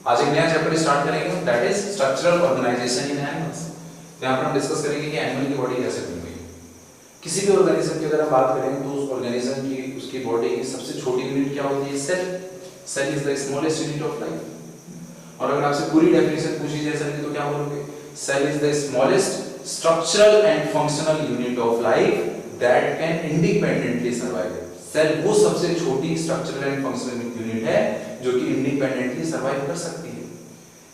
आज एक नया चैप्टर स्टार्ट करेंगे, that is structural organization in animals. यहाँ पर हम डिस्कस करेंगे कि एनिमल की बॉडी कैसे बनी हुई है। किसी भी ऑर्गेनिज्म की अगर हम बात करें तो उस ऑर्गेनिज्म की उसकी बॉडी की सबसे छोटी यूनिट क्या होती है? Cell. Cell is the smallest unit of life. और अगर आपसे पूरी डेफिनेशन पूछी जाए सेल की तो क्या बोलोगे? Cell is the smallest structural and functional unit of life that can independently survive. Cell वो सबसे छोटी स्ट्रक्चरल एंड फंक्शनल यूनिट है जो कि इंडिपेंडेंटली सर्वाइव कर सकती है।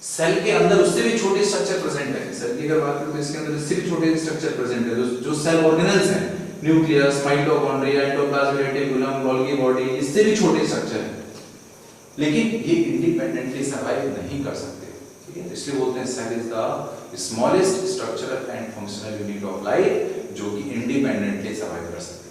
सेल के अंदर उससे भी छोटे स्ट्रक्चर प्रेजेंट है। सेल की अगर बात करें तो इसके अंदर इससे भी छोटे स्ट्रक्चर प्रेजेंट है जो सेल ऑर्गेनल्स हैं, nucleus, mitochondria, endoplasm, reticulum, Golgi body, इससे भी छोटे स्ट्रक्चर हैं, लेकिन ये इंडिपेंडेंटली सर्वाइव नहीं कर सकते। ठीक है, इसलिए बोलते हैं cell is the smallest structural and functional unit of life जो कि इंडिपेंडेंटली सर्वाइव कर सकती है।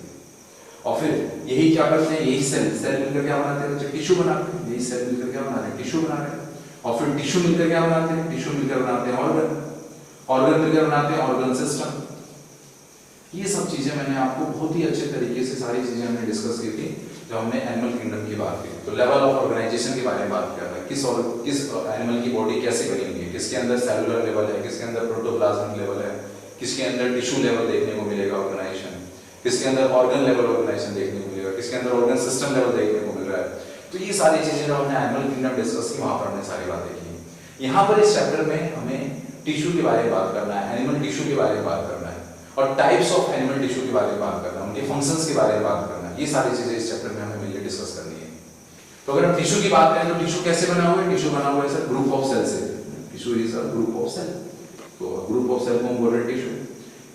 और फिर यही क्या करते हैं, यही सेल मिलकर क्या बनाते हैं? टिश्यू बनाते हैं। यही सेल मिलकर क्या बना रहे हैं? टिश्यू बना रहे हैं। और फिर टिश्यू मिलकर क्या बनाते हैं? टिश्यू मिलकर बनाते हैं ऑर्गन, ऑर्गन मिलकर बनाते हैं ऑर्गन सिस्टम। ये सब चीजें मैंने आपको बहुत ही अच्छे तरीके से सारी चीजें हमने डिस्कस की थी जब हमने एनिमल किंगडम की बात की। तो लेवल ऑफ ऑर्गेनाइजेशन के बारे में बात किया था, किस एनिमल की बॉडी कैसे बनी हुई है, किसके अंदर सेलुलर लेवल है, किसके अंदर प्रोटोप्लाज्मिक लेवल है, किसके अंदर टिश्यू लेवल देखने को मिलेगा ऑर्गेनाइजेशन, किसके अंदर ऑर्गन लेवल ऑर्गेनाइजेशन देखने को मिलेगा, किसके अंदर ऑर्गन सिस्टम लेवल देखने को मिल रहा है। तो ये सारी चीजें जो हमने एनिमल किंगडम डिस्कस की वहां पर हमने सारी बातें की। यहाँ पर इस चैप्टर में हमें टिश्यू के बारे में बात करना है, एनिमल टिश्यू के बारे में बात करना है, और टाइप्स ऑफ एनिमल टिश्यू के बारे में बात करना है, उनके फंक्शंस के बारे में बात करना है। ये सारी चीजें इस चैप्टर में हमें मिलकर डिस्कस करनी है। तो अगर हम टिश्यू की बात करें तो टिश्यू कैसे बना हुआ है? टिश्यू बना हुआ है सर ग्रुप ऑफ सेल से। Tissue is a group of cell. तो ग्रुप ऑफ सेल को हम बोल रहे हैं टिश्यू।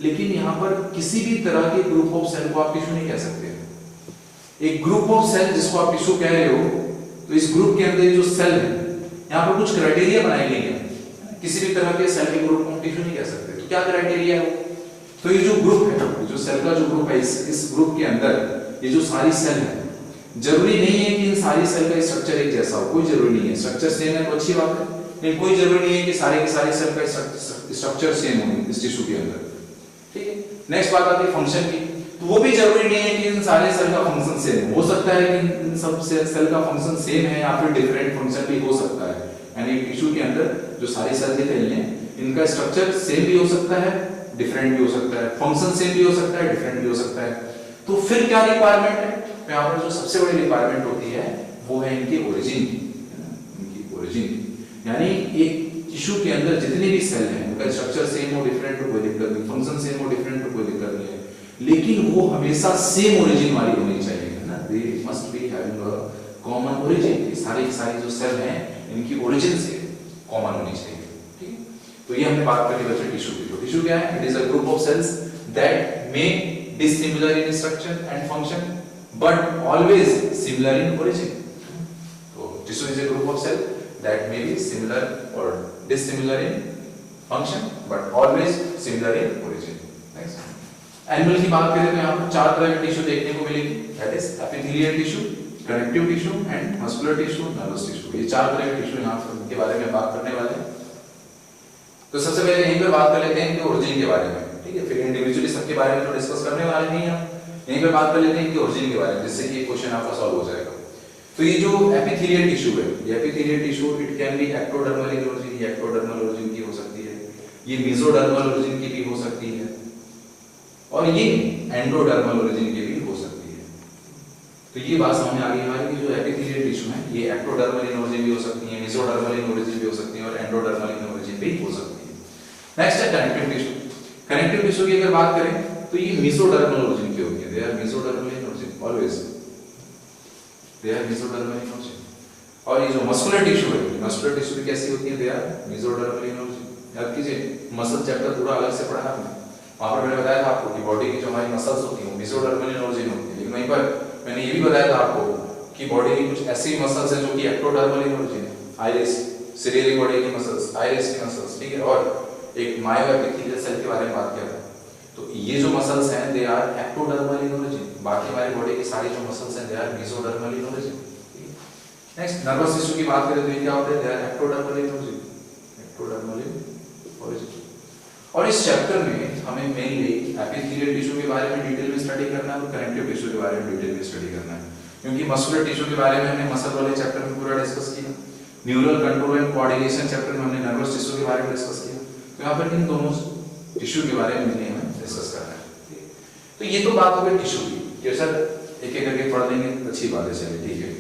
लेकिन यहाँ पर किसी भी तरह के ग्रुप ऑफ सेल को आप टिश्यू नहीं कह सकते। एक ग्रुप ऑफ सेल जिसको आप टिश्यू कह रहे हो, तो इस ग्रुप के अंदर जो सेल है, यहाँ पर कुछ क्राइटेरिया बनाए गए हैं। किसी भी तरह के सेल के ग्रुप को हम टिश्यू नहीं कह सकते। तो क्या क्राइटेरिया है? तो ये जो ग्रुप है, जो सेल का जो ग्रुप है, इस ग्रुप के अंदर ये जो सारी सेल है, जरूरी नहीं है कि इन सारी सेल का स्ट्रक्चर एक जैसा हो, कोई जरूरी नहीं है। स्ट्रक्चर सेम है तो अच्छी बात है, लेकिन कोई जरूरी नहीं है कि सारे के सारे सेल का स्ट्रक्चर सेम हो इस टिश्यू के अंदर। ठीक है, नेक्स्ट बात आती है फंक्शन की। तो वो भी जरूरी नहीं है कि इन सारे सेल का फंक्शन सेम हो सकता है कि इन सब सेल का फंक्शन सेम है या फिर डिफरेंट फंक्शन भी हो सकता है। यानी टिश्यू के अंदर जो सारी सेल दिख रही हैं, इनका स्ट्रक्चर सेम भी हो सकता है, डिफरेंट भी हो सकता है, फंक्शन सेम भी हो सकता है, डिफरेंट भी हो सकता है। तो फिर क्या रिक्वायरमेंट है? यहाँ पर जो सबसे बड़ी रिक्वायरमेंट होती है वो है इनकी ओरिजिन की। इनकी ओरिजिन यानी एक टिश्यू के अंदर जितने भी सेल हैं उनका स्ट्रक्चर सेम हो, डिफरेंट हो, कोई दिक्कत नहीं, फंक्शन सेम हो, डिफरेंट हो, कोई दिक्कत नहीं है, लेकिन वो हमेशा सेम ओरिजिन वाली होनी चाहिए, है ना। They must be having a common origin. सारी की सारी जो सेल हैं इनकी ओरिजिन से कॉमन होनी चाहिए। ठीक है, तो ये हमने बात करी बच्चों टिश्यू की। तो टिश्यू क्या है? It is a group of cells that may dissimilar in structure and function but always similar in origin. So tissue is a group of cell that may be similar or dissimilar in function but always similar in origin. Next, animal की बात करें तो यहाँ पर चार तरह के tissue देखने को मिलेगी, that is epithelial tissue, connective tissue and muscular tissue, nervous tissue। ये चार तरह के टिश्यू यहाँ पर के बारे में बात करने वाले हैं। तो सबसे पहले यहीं पर बात कर लेते हैं कि ओरिजिन के बारे में। ठीक है, फिर इंडिविजुअली सबके बारे में तो डिस्कस करने वाले नहीं हैं, यहीं पे बात कर लेते हैं कि ओरिजिन के बारे में, जिससे कि क्वेश्चन आपका सॉल्व हो जाएगा। तो ये जो एपिथेलियल टिश्यू है, ये epithelial tissue it can be ectodermal in origin, ये एक्टोडर्मल ओरिजिन की हो सकती है, ये मेसोडर्मल ओरिजिन की भी हो सकती है, और ये एंडोडर्मल ओरिजिन की भी हो सकती है। तो ये बात समझ आ गई हमारी कि जो एपिथेलियल टिश्यू है ये एक्टोडर्मल इन ओरिजिन भी हो सकती है, मेसोडर्मल इन ओरिजिन भी हो सकती है, और एंडोडर्मल इन ओरिजिन भी हो सकती है। नेक्स्ट है कनेक्टिव टिश्यू। कनेक्टिव टिश्यू की अगर बात करें तो ये मेसोडर्मल ओरिजिन की होती है, they are mesodermal in origin, always they are mesodermal in origin. और ये जो मस्कुलर टिश्यू है, मस्कुलर टिश्यू भी कैसी होती है? They are mesodermal in origin. याद कीजिए, मसल चैप्टर पूरा अलग से पढ़ा हमने, वहां पर मैंने बताया था आपको कि बॉडी की जो हमारी मसल्स होती हैं वो मेसोडर्मल इन ओरिजिन होती है, लेकिन वहीं पर मैंने ये भी बताया था आपको कि बॉडी की कुछ ऐसी मसल्स हैं जो कि एक्टोडर्मल इन ओरिजिन है, आइरिस, सिरेली बॉडी की मसल्स, आइरिस की मसल्स, ठीक है, और एक मायोएपिथेलियल सेल के बारे में बात किया था। तो ये जो मसल्स हैं they are ectodermal in origin, बाकी हमारी बॉडी की सारी जो मसल्स हैं they are mesodermal in origin. Next nervous tissue की बात करें तो ये क्या होते हैं? They are ectodermal in origin, ectodermal in origin. और इस चैप्टर में हमें मेनली एपिथेलियल टिश्यू के बारे में डिटेल में स्टडी करना है और कनेक्टिव टिश्यू के बारे में डिटेल में स्टडी करना है, क्योंकि मस्कुलर टिश्यू के बारे में हमने मसल वाले चैप्टर में पूरा डिस्कस किया। Neural control and coordination chapter में हमने नर्वस टिश्यू के बारे में डिस्कस किया। तो यहाँ पर इन दोनों टिश्यू के बारे में हमें डिस्कस करना है। तो ये तो बात हो गई टिश्यू की कि सर एक एक करके पढ़ लेंगे, अच्छी बात है, चलिए ठीक है।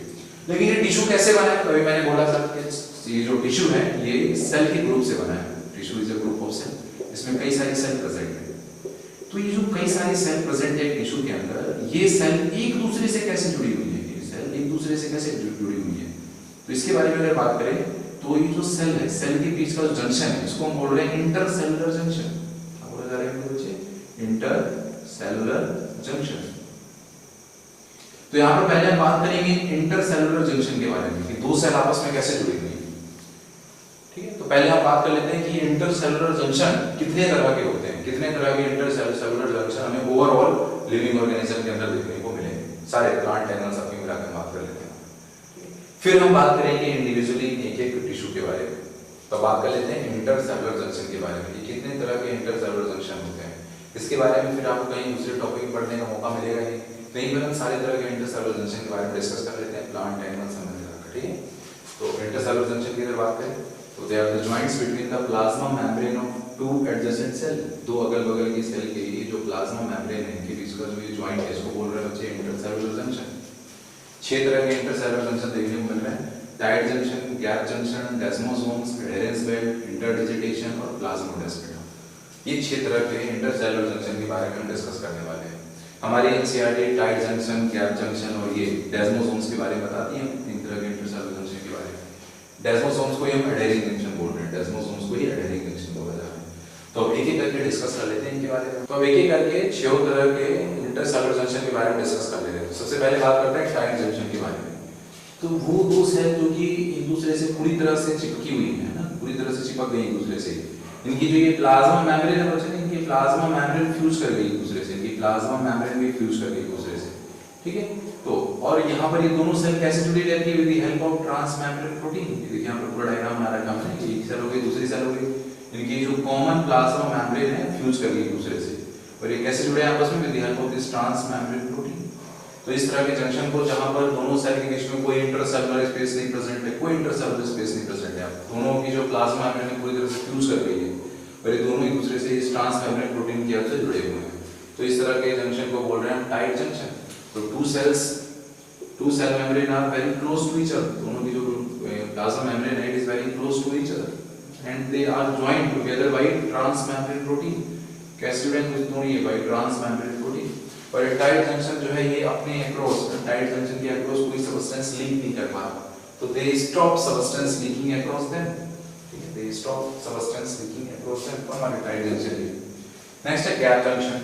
लेकिन ये टिश्यू कैसे बना है? अभी मैंने बोला था कि ये जो टिश्यू है ये सेल के ग्रुप से बना है। Tissue is a group of cell, इसमें कई सारे सेल प्रेजेंट है। तो ये जो कई सारे सेल प्रेजेंट है टिश्यू के अंदर, ये सेल एक दूसरे से कैसे जुड़ी हुई है? ये सेल एक दूसरे से कैसे जुड़ी हुई है? तो इसके बारे में अगर बात करें तो ये जो सेल है, सेल के बीच का जो जंक्शन है, इसको हम बोल रहे हैं इंटरसेलुलर जंक्शन। क्या बोला जा रहा है बच्चे? Intercellular junction. तो यहाँ पर पहले हम बात करेंगे इंटरसेलुलर जंक्शन के बारे में कि दो सेल आपस में कैसे जुड़े हुए हैं। ठीक है, तो पहले हम बात कर लेते हैं कि इंटरसेलुलर जंक्शन कितने तरह के होते हैं, कितने तरह के इंटरसेलुलर जंक्शन हमें ओवरऑल लिविंग ऑर्गेनिज्म के अंदर देखने को मिलेंगे। सारे प्लांट एनिमल्स अपनी मिलाकर बात कर लेते हैं। फिर हम बात करेंगे इंडिविजुअली एक एक टिश्यू के बारे में। तो बात कर लेते हैं इंटरसेलुलर जंक्शन के बारे में, कितने तरह के इंटरसेलुलर जंक्शन होते हैं। इसके बारे में फिर आपको कहीं दूसरे टॉपिक पढ़ने का मौका मिलेगा ही, कहीं पर हम सारे तरह के इंटरसेलुलर जंक्शन के बारे में डिस्कस कर लेते हैं, प्लांट एनिमल संबंधित। ठीक है, तो इंटरसेलुलर जंक्शन की अगर बात करें तो they are the joints between the plasma membrane of two adjacent cell. दो अगल-बगल की सेल के ये जो प्लाज्मा मेम्ब्रेन है इनके बीच का जो ये जॉइंट है इसको बोल रहे हैं बच्चे इंटरसेलुलर जंक्शन। 6 तरह के इंटरसेलुलर जंक्शन देखने को मिल रहे हैं, tight junction, gap junction, desmosomes, adherens belt, interdigitation और प्लाज्मोडेस्माटा। ये 6 तरह के इंटरसेलुलर जंक्शन के बारे में हम डिस्कस करने वाले हैं। हमारी NCERT tight junction, gap junction और ये डेस्मोसोम्स के बारे में बताती है, 3 तरह के इंटरसेलुलर जंक्शन के बारे में। डेस्मोसोम्स को हम एडेरिंग जंक्शन बोल रहे हैं, डेस्मोसोम्स को ही एडेरिंग जंक्शन बोला जा रहा है। तो एक एक करके डिस्कस कर लेते हैं इनके बारे में। तो अब एक एक करके 6 तरह के इंटरसेलुलर जंक्शन के बारे में डिस्कस कर लेते हैं। सबसे पहले बात करते हैं टाइट जंक्शन के बारे में। तो वो दो सेल जो कि एक दूसरे से पूरी तरह से चिपकी हुई है ना, पूरी तरह से चिपक गई एक दूसरे से। इनकी जो ये प्लाज्मा मेम्ब्रेन है बच्चे, इनकी प्लाज्मा मेम्ब्रेन फ्यूज कर गई एक दूसरे से, इनकी प्लाज्मा मेम्ब्रेन भी फ्यूज कर गई एक दूसरे से। ठीक है, तो और यहाँ पर ये दोनों सेल कैसे जुड़ी रहती है? With the help of transmembrane protein. देखिए यहाँ पर पूरा डायग्राम बना रखा है, एक सेल हो गई, दूसरी सेल हो गई, इनकी जो कॉमन प्लाज्मा मेम्ब्रेन है फ्यूज कर गई एक दूसरे से, और ये कैसे जुड़े आपस में? With the help of this transmembrane protein. तो इस तरह के जंक्शन को जहां पर दोनों सेल के बीच में कोई इंटरसेलुलर स्पेस नहीं प्रेजेंट है, कोई इंटरसेलुलर स्पेस नहीं प्रेजेंट है, दोनों की जो प्लाज्मा मेम्ब्रेन पूरी तरह से फ्यूज कर गई है और ये दोनों एक दूसरे से इस ट्रांसमेम्ब्रेन प्रोटीन की हेल्प से जुड़े हुए हैं। तो इस तरह के जंक्शन को बोल रहे हैं टाइट जंक्शन। तो two cell membrane are very close to each other, दोनों की जो प्लाज्मा मेम्ब्रेन है it is very close to each other and they are joined together by transmembrane protein. कैसे जुड़े हैं दोनों? ये बाय ट्रांसमेम्ब्रेन प्रोटीन। और टाइट जंक्शन जो है ये अपने अक्रॉस, टाइट जंक्शन के अक्रॉस कोई सब्सटेंस लीक नहीं कर पा रहा, तो they stop substance leaking across them. ठीक है, दे stop substance leaking across them. तो हमारे टाइट जंक्शन है। नेक्स्ट है गैप जंक्शन।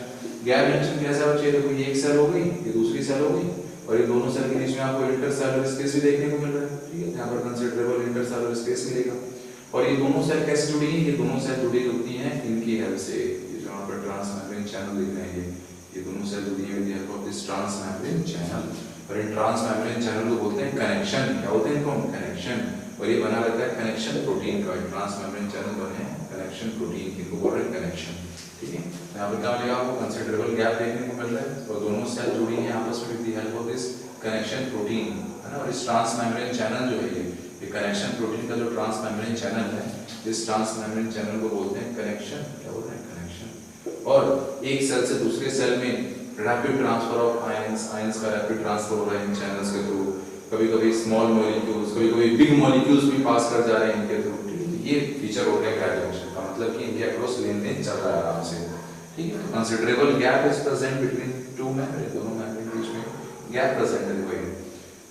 गैप जंक्शन कैसा बच्चे? देखो ये एक सेल हो गई, ये दूसरी सेल हो गई, और ये दोनों सेल के बीच में आपको इंटरसेलुलर स्पेस भी देखने को मिल रहा है। ठीक है, यहाँ पर कंसीडरेबल इंटरसेलुलर स्पेस मिलेगा। और ये दोनों सेल कैसे जुड़ी हैं? ये दोनों सेल जुड़ी होती हैं इनकी हेल्प से। ये जो यहाँ पर ट्रांसमेम्ब्रेन चैनल दिख रहे हैं, ये दोनों सेल जुड़ी हैं with the help of this transmembrane channel. और इन ट्रांसमेम्ब्रेन चैनल को बोलते हैं कनेक्शन। क्या होते हैं इनको? कनेक्शन। और ये बना रहता है कनेक्शन प्रोटीन का। ट्रांसमेम्ब्रेन चैनल बने हैं कनेक्शन प्रोटीन के, को बोल रहे हैं कनेक्शन। ठीक है, यहाँ पर क्या मिलेगा आपको? कंसीडरेबल गैप देखने को मिल रहा है और दोनों सेल जुड़ी हैं आपस में with the help of this connection protein, है ना। और इस ट्रांसमेम्ब्रेन चैनल जो है ये कनेक्शन प्रोटीन का जो ट्रांसमेम्ब्रेन चैनल है, इस ट्रांसमेम्ब्रेन चैनल को बोलते हैं कनेक्शन। क्या बोल रहे हैं? कनेक्शन। और एक सेल से दूसरे सेल में rapid transfer of ions, ions का रैपिड ट्रांसफर हो रहा है इन चैनल्स के थ्रू। कभी-कभी स्मॉल मॉलिक्यूल्स, कभी-कभी बिग मॉलिक्यूल्स भी पास कर जा रहे हैं इनके थ्रू। ये फीचर हो गया गैप जंक्शन का, मतलब कि इनके अक्रॉस लेन-देन चल रहा है आराम से। ठीक है, considerable gap is present between two membrane, दोनों मेम्ब्रेन के बीच में गैप प्रेजेंट है कोई।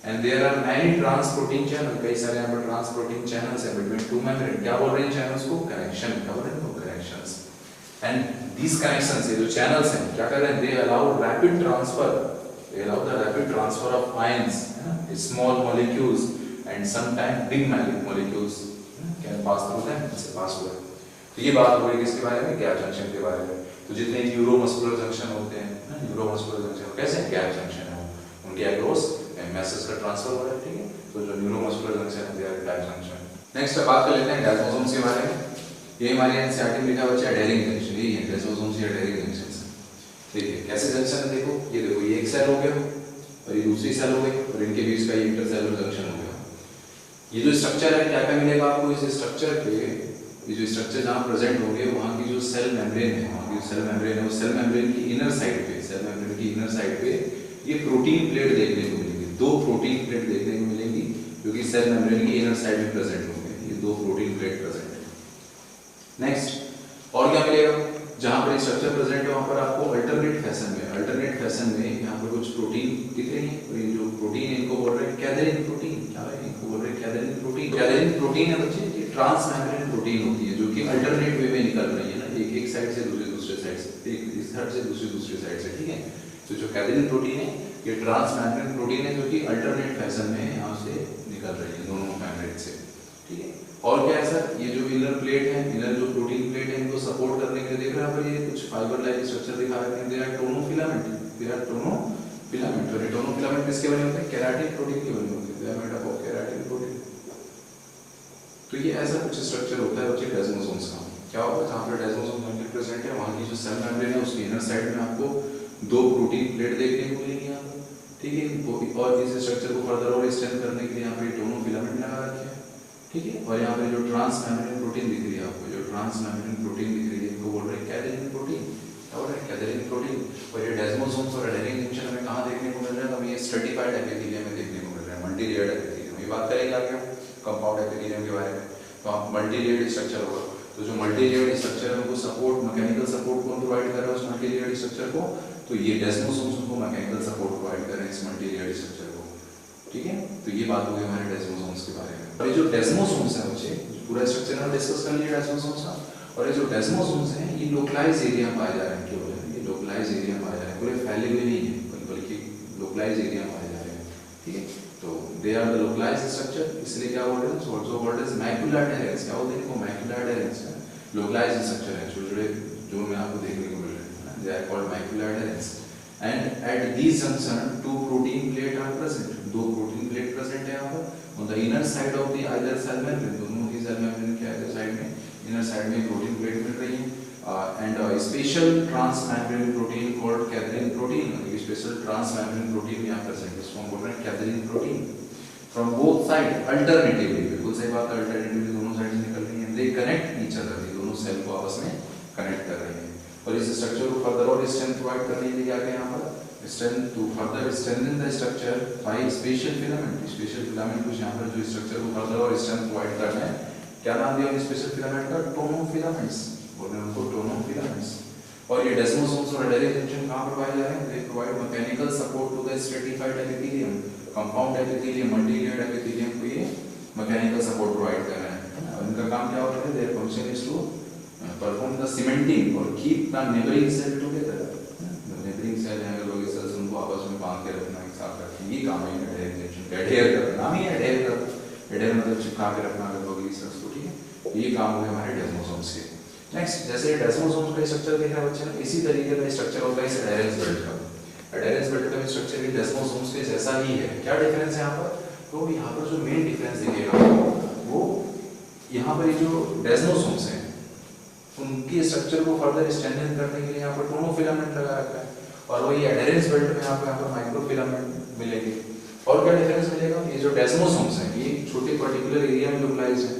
And there are many transprotein channel, कई सारे यहाँ पर ट्रांसप्रोटीन चैनल्स हैं बिटवीन टू मेम्ब्रेन। क्या बोल रहे हैं चैनल्स को? कनेक्शन। क्या बोल रहे हैं? कनेक्शंस। एंड these connections, ये जो channels हैं, क्या कर रहे हैं? They allow rapid transfer, they allow the rapid transfer of ions, small molecules and sometimes big molecules can pass through them, ऐसे pass हुआ है। तो ये बात हो रही है किसके बारे में? गैप जंक्शन के बारे में। तो जितने न्यूरोमस्कुलर जंक्शन होते हैं, न्यूरोमस्कुलर जंक्शन कैसे? गैप जंक्शन है, उनके अक्रॉस मैसेज का ट्रांसफर हो रहा है। ठीक है, तो जो न्यूरोमस्कुलर जंक्शन है, they are gap junction. Next बात कर लेते हैं डेस्मोसोम्स के बारे में। ये हमारे एनसीईआरटी में लिखा हुआ है एडेरिंग जंक्शन, यही है डेस्मोसोम्स या एडेरिंग जंक्शन। देखिए कैसे जंक्शन है, देखो ये एक सेल हो गया और ये दूसरी सेल हो गई और इनके बीच का ये इंटरसेलुलर जंक्शन हो गया। ये जो स्ट्रक्चर है क्या क्या मिलेगा आपको, इस स्ट्रक्चर पे ये जो स्ट्रक्चर जहाँ प्रेजेंट होंगे वहाँ की जो सेल मेम्ब्रेन है, वहाँ की सेल मेम्ब्रेन है, वो सेल मेम्ब्रेन की इनर साइड पे, सेल मेम्ब्रेन की इनर साइड पे ये प्रोटीन प्लेट देखने को मिलेगी, 2 प्रोटीन प्लेट देखने को मिलेंगी जो कि सेल मेम्ब्रेन की इनर साइड में प्रेजेंट होंगे, ये 2 प्रोटीन प्लेट प्रेजेंट है। नेक्स्ट और क्या मिलेगा, जहाँ पर स्ट्रक्चर प्रेजेंट है वहाँ पर आपको अल्टरनेट फैशन में यहाँ पर कुछ प्रोटीन दिख रही है, और ये जो प्रोटीन है इनको बोल रहे हैं कैथरीन प्रोटीन, क्या है इनको बोल रहे हैं कैथरीन प्रोटीन। कैथरीन प्रोटीन है बच्चे, ये ट्रांस मेम्ब्रेन प्रोटीन होती है जो कि अल्टरनेट वे में निकल रही है ना, एक साइड से दूसरे साइड से, एक इस साइड से दूसरे साइड से, ठीक है। तो जो कैथरीन प्रोटीन है ये ट्रांस मेम्ब्रेन प्रोटीन है जो कि अल्टरनेट फैशन में यहाँ से निकल रही है दोनों मेम्ब्रेन से, ठीक है। और क्या है सर, ये जो इनर प्लेट है, इनर जो प्रोटीन प्लेट है इनको सपोर्ट करने के लिए देख रहे हैं यहाँ पर ये कुछ फाइबर लाइक स्ट्रक्चर दिखा रहे हैं, दे आर टोनोफिलामेंट, दे आर टोनोफिलामेंट। और ये टोनोफिलामेंट किसके बने होते हैं, केराटिन प्रोटीन के बने होते हैं, they are made up of keratin protein. तो ये ऐसा कुछ स्ट्रक्चर होता है बच्चे डेस्मोसोम्स का। क्या होगा, जहाँ पर डेस्मोसोम प्रेजेंट है वहाँ की जो सेल मेम्ब्रेन है उसकी इनर साइड में आपको 2 प्रोटीन प्लेट देखने को मिलेंगी यहाँ पर, ठीक है। और इस स्ट्रक्चर को फर्दर और स्ट्रेंथ करने के लिए यहाँ पे टोनोफिलामेंट लगा रखे हैं, ठीक है। और यहाँ पे जो ट्रांस मेम्ब्रेन प्रोटीन दिख रही है आपको, जो ट्रांस मेम्ब्रेन प्रोटीन दिख रही है इनको बोल रहे हैं कैथरीन प्रोटीन, क्या बोल रहे हैं कैथरीन प्रोटीन। और ये डेस्मोसोम्स और एडेनिन जंक्शन हमें कहाँ देखने को मिल रहा है, हमें ये स्ट्रेटिफाइड एपिथेलियम में देखने को मिल रहा है, मल्टी लेयर्ड एपिथेलियम। ये बात करेंगे आगे कंपाउंड एपिथेलियम के बारे में, तो आप मल्टी लेयर्ड स्ट्रक्चर होगा, तो जो मल्टी लेयर्ड स्ट्रक्चर है उनको सपोर्ट, मैकेनिकल सपोर्ट कौन प्रोवाइड कर रहा है उस मल्टी लेयर्ड स्ट्रक्चर को, तो ये डेस्मोसोम्स को मैकेनिकल सपोर्ट प्रोवाइड कर रहे हैं इस मल्टी लेयर्ड स्ट्रक्चर को, ठीक है। तो ये बात हो गई हमारे डेस्मोसोम्स के बारे में। और ये जो डेस्मोसोम्स है बच्चे, पूरा स्ट्रक्चर हम डिस्कस कर लिया डेस्मोसोम्स का। और ये जो डेस्मोसोम्स हैं ये लोकलाइज एरिया में पाए जा रहे हैं, केवल ये लोकलाइज एरिया में पाए जा रहे हैं, पूरे फैले हुए नहीं है बल्कि लोकलाइज एरिया में पाए जा रहे हैं, ठीक है। तो they are the localize structure, इसलिए क्या बोलते हैं also called as macular adherens. क्या बोलते हैं इनको, मैक्युलर एडेरेंस है, लोकलाइज स्ट्रक्चर है जो मैं आपको देखने को मिल रहे हैं, they are called macular adherens. And at this junction 2 protein plate are present, 2 protein plate present है यहाँ पर on the inner side of the either cell membrane, दोनों की सेल मेम्ब्रेन के आइदर साइड में इनर साइड में protein plate मिल रही है। And special trans membrane protein called cadherin protein, special trans membrane protein यहाँ प्रेजेंट है, इसको हम बोल रहे हैं Catherine protein. From both side alternatively, बिल्कुल सही बात है, अल्टरनेटिवली दोनों साइड से निकल रही है, दे कनेक्ट ईच अदर, दोनों सेल को आपस में कनेक्ट कर रही है। और इस स्ट्रक्चर को फर्दर और स्ट्रेंथ प्रोवाइड करने के लिए क्या करें यहाँ पर, strength to further strengthen the structure by special filament कुछ यहाँ पर जो स्ट्रक्चर को फर्दर और स्ट्रेंथ प्रोवाइड करना है, क्या नाम दिया स्पेशल फिलामेंट का, टोनोफिलामेंट्स, बोल रहे हैं उनको टोनोफिलामेंट्स। और ये डेस्मोसोम्स और एडेनिन जंक्शन कहाँ पर पाए जा रहे हैं, they provide mechanical support to the stratified epithelium, compound epithelium, multi layered epithelium को ये मैकेनिकल सपोर्ट प्रोवाइड कर रहे हैं। और इनका काम क्या होता है, their function is to perform the cementing और keep the neighbouring cell together, neighbouring cell है लोग सेल्स उनको आपस में बांध के रखना, एक साथ रखना, ये काम है एडेनिन जंक्शन, एडहेयर करना, नाम ही एडहेयर करना, एडहेयर मतलब चिपका के रखना लोग सेल्स को, ठीक है। ये काम है हमारे डेस्मोसोम्स के। नेक्स्ट, जैसे डेस्मोसोम्स का स्ट्रक्चर देख रहे हैं बच्चे, इसी तरीके का स्ट्रक्चर होता है इस एडेरेंस बेल्ट का। एडेरेंस बेल्ट का स्ट्रक्चर भी डेस्मोसोम्स के जैसा ही है। क्या डिफरेंस है यहाँ पर, तो यहाँ पर जो मेन डिफरेंस दिखेगा वो यहाँ पर जो डेस्मोसोम्स हैं उनकी स्ट्रक्चर को फर्दर स्ट्रेंथन करने के लिए यहाँ पर टोनोफिलामेंट लगा रखा है, और वही एडेरेंस बेल्ट में यहाँ पर माइक्रोफिलामेंट मिलेंगे। और क्या डिफरेंस मिलेगा, ये जो डेस्मोसोम्स हैं ये छोटे पर्टिकुलर एरिया में लोकलाइज है,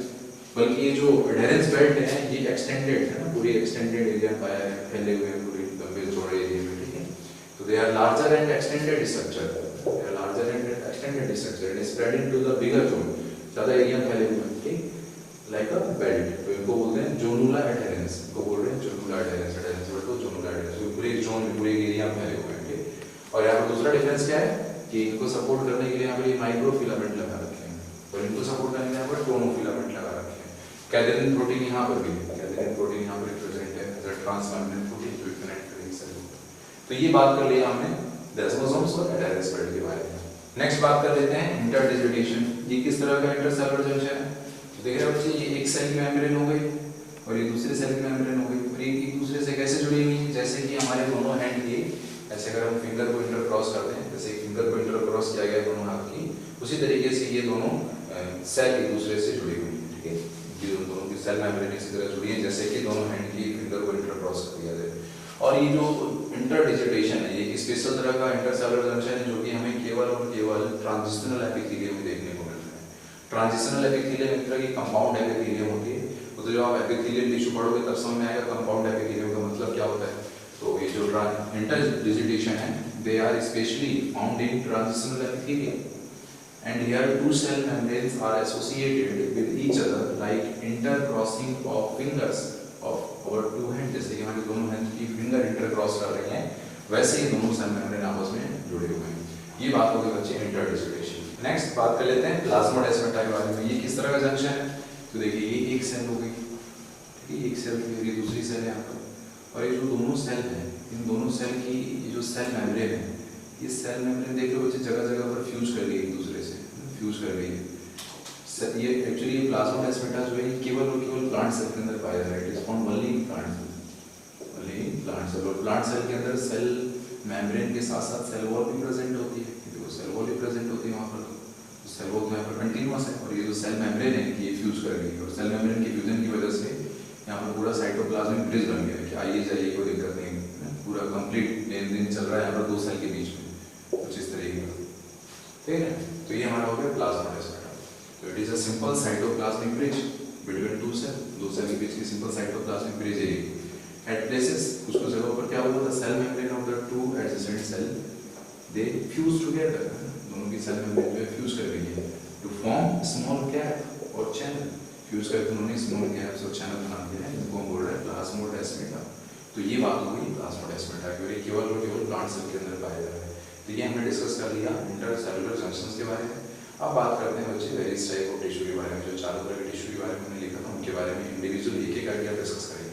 बल्कि ये जो एडेरेंस बेल्ट है ये एक्सटेंडेड है ना, पूरी एक्सटेंडेड एरिया में पाया है, फैले हुए हैं पूरे लंबे चौड़े एरिया में, ठीक है। तो they are larger and extended structure, they are larger and extended structure and spread into the bigger zone, ज्यादा एरिया में फैले हुए हैं, ठीक, लाइक अ बेल्ट। तो इनको बोलते हैं जोनुला एडेरेंस, इनको बोल रहे हैं जोनुला एडेरेंस, एडेरेंस बेल्ट को जोनुला एडेरेंस, पूरे जोन पूरे एरिया में फैले हुए हैं, ठीक। और यहाँ पर दूसरा डिफरेंस क्या है कि इनको सपोर्ट करने के लिए यहाँ पर ये माइक्रोफिलामेंट लगा रखे हैं, और इनको सपोर्ट करने के लिए यहाँ पर टोनोफिलामेंट लगा रखे हैं। कैथरीन प्रोटीन यहाँ पर भी, कैथरीन प्रोटीन यहाँ पर प्रेजेंट है as a trans membrane protein जो कनेक्ट करेगी सेल को। तो ये बात कर ली हमने डेस्मोसोम्स और एडेरेंस बेल्ट के बारे में। नेक्स्ट बात कर लेते हैं इंटरडिजिटेशन। ये किस तरह का इंटरसेलुलर जंक्शन है, तो देख रहे हैं बच्चे, ये एक सेल की मेम्ब्रेन हो गई और ये दूसरे सेल की मेम्ब्रेन हो गई, और ये एक दूसरे से कैसे जुड़ी हुई है, जैसे कि हमारे दोनों हैंड की ऐसे अगर हम फिंगर को इंटरक्रॉस करते हैं, जैसे फिंगर को इंटरक्रॉस किया गया दोनों हाथ की, उसी तरीके से ये दोनों सेल एक दूसरे से जुड़ी हुई है, ठीक है। ये दोनों की सेल मेम्ब्रेन इसी तरह जुड़ी है जैसे कि दोनों हैंड की फिंगर को इंटरक्रॉस कर दिया जाए। और ये जो इंटरडिजिटेशन है ये एक स्पेशल तरह का इंटरसेलुलर जंक्शन है जो कि हमें केवल और केवल ट्रांजिशनल एपिथेलियम में देखने को मिलता है। ट्रांजिशनल एपिथेलियम एक तरह की कंपाउंड एपिथेलियम होती है। तो जब आप एपिथेलियल टिश्यू पढ़ोगे तब समझ में आएगा कंपाउंड एपिथेलियम का मतलब क्या होता है। तो ये जो इंटरडिजिटेशन है they are specially found in transitional epithelium and here two cell membranes are associated with each other like intercrossing of fingers of our two hands। जैसे कि हमारे दोनों हैंड की फिंगर इंटरक्रॉस कर रही हैं वैसे ही दोनों सेल मेम्ब्रेन आपस में जुड़े हुए हैं। ये बात हो गई बच्चे इंटरडिजिटेशन। नेक्स्ट बात कर लेते हैं प्लाज्मोडेस्माटा के बारे में। ये किस तरह का जंक्शन है, तो देखिए ये एक सेल हो गई, ठीक है, एक सेल की ये दूसरी सेल है यहाँ पर, और ये जो दोनों सेल हैं इन दोनों सेल की जो सेल मेम्ब्रेन है ये सेल मेम्ब्रेन देखिए बच्चे जगह जगह पर फ्यूज कर गई एक दूसरे से, फ्यूज कर गई है। ये एक्चुअली ये प्लाज्मोडेस्माटा जो है केवल और केवल प्लांट सेल के अंदर पाया जाता है। It is found only in plant cell, only in plant cell. और प्लांट सेल के अंदर सेल मेम्ब्रेन के साथ साथ सेल वॉल भी प्रेजेंट होती है, देखो सेल वॉल भी प्रेजेंट होती है वहाँ पर। तो सेल वॉल यहाँ पर कंटिन्यूअस है और ये जो सेल मेम्ब्रेन है ये फ्यूज कर गई और सेल मेम्ब्रेन के फ्यूजन की वजह से यहाँ पर पूरा साइटोप्लाज्मिक ब्रिज बन गया कि आइए जाइए कोई दिक्कत नहीं, पूरा कंप्लीट लेन देन चल रहा है यहाँ पर दो सेल के बीच में कुछ इस तरीके का, ठीक है। तो ये हमारा हो गया प्लाज्मोडेस्माटा। तो it is a simple cytoplasmic bridge between two cell, दो सेल के बीच की सिंपल साइटोप्लाज्मिक ब्रिज है। एट प्लेसेस कुछ कुछ जगहों पर क्या हुआ था, cell membrane of the two adjacent cell they fuse together, दोनों की सेल मेम्ब्रेन जो है फ्यूज कर गई है टू फॉर्म स्मॉल गैप और चैनल, फ्यूज करके उन्होंने स्मॉल गैप्स और चैनल बना दिए हैं जिनको हम बोल रहे हैं प्लाज्मोडेस्माटा। तो ये बात हो गई प्लाज्मोडेस्माटा की, और ये केवल और केवल प्लांट सेल के अंदर पाया जा रहा है। तो ये हमने डिस्कस कर लिया इंटरसेलुलर जंक्शंस के बारे में। अब बात करते हैं बच्चे वेरियस टाइप ऑफ टिश्यू के बारे में, जो चारों तरह के टिश्यू के बारे में हमने लिखा था उनके बारे में इंडिविजुअल एक एक आइडिया डिस्कस करेंगे।